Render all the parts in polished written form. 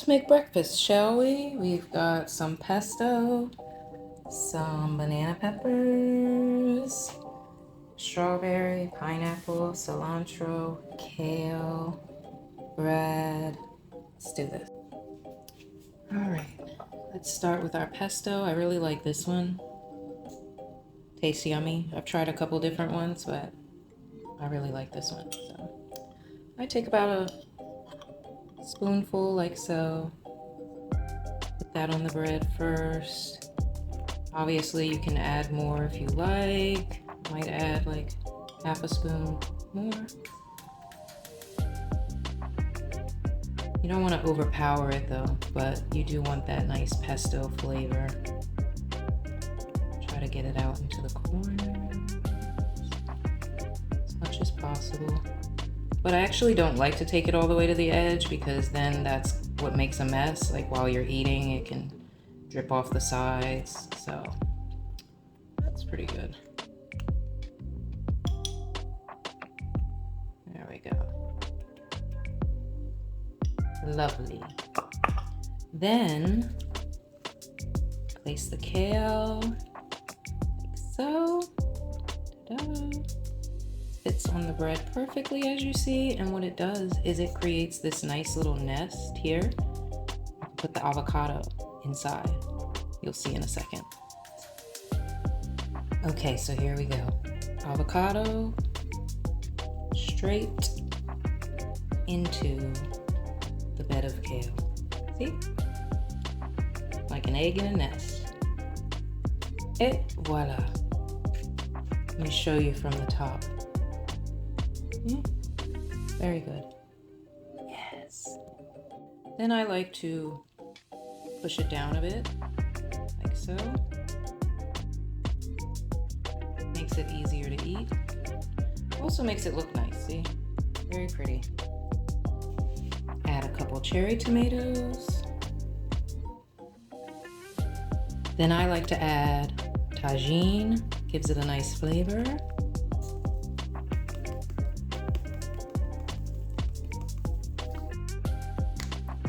make breakfast, shall we? We've got some pesto, some banana peppers, strawberry, pineapple, cilantro, kale, bread. Let's do this. All right, let's start with our pesto. I really like this one. Tastes yummy. I've tried a couple different ones, but I really like this one. So I take about a spoonful like so. Put that on the bread first. Obviously you can add more if you like. Might add like half a spoon more. You don't want to overpower it though, but you do want that nice pesto flavor. Try to get it out into the corners as much as possible. But I actually don't like to take it all the way to the edge because then that's what makes a mess. Like while you're eating, it can drip off the sides. So that's pretty good. There we go. Lovely. Then place the kale like so. Ta-da. Fits on the bread perfectly, as you see, and what it does is it creates this nice little nest here. Put the avocado inside. You'll see in a second. Okay, so here we go. Avocado straight into the bed of kale. See? Like an egg in a nest. Et voila. Let me show you from the top. Very good. Yes. Then I like to push it down a bit, like so. Makes it easier to eat. Also makes it look nice, see? Very pretty. Add a couple cherry tomatoes. Then I like to add tajine, gives it a nice flavor.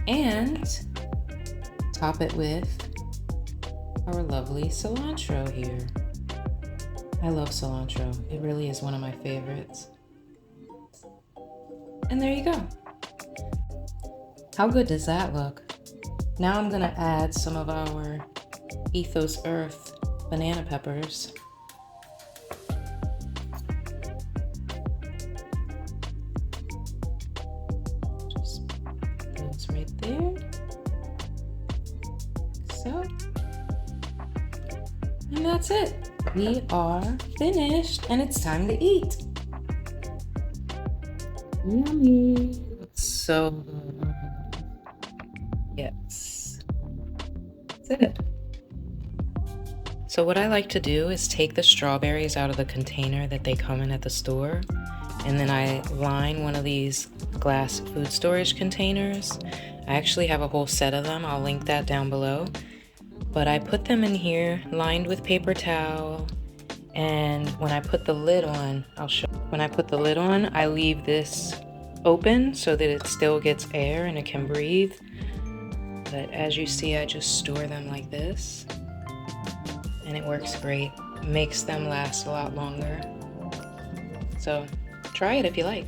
And top it with our lovely cilantro here. I love cilantro. It really is one of my favorites. And there you go. How good does that look? Now I'm gonna add some of our Ethos Earth banana peppers. Right there, so, and that's it. We are finished and it's time to eat. Yummy. So good. Yes, that's it. So what I like to do is take the strawberries out of the container that they come in at the store, and then I line one of these glass food storage containers. I actually have a whole set of them. I'll link that down below. But I put them in here lined with paper towel, and when I put the lid on, I'll show. When I put the lid on, I leave this open so that it still gets air and it can breathe. But as you see, I just store them like this, and it works great. It makes them last a lot longer. So try it if you like.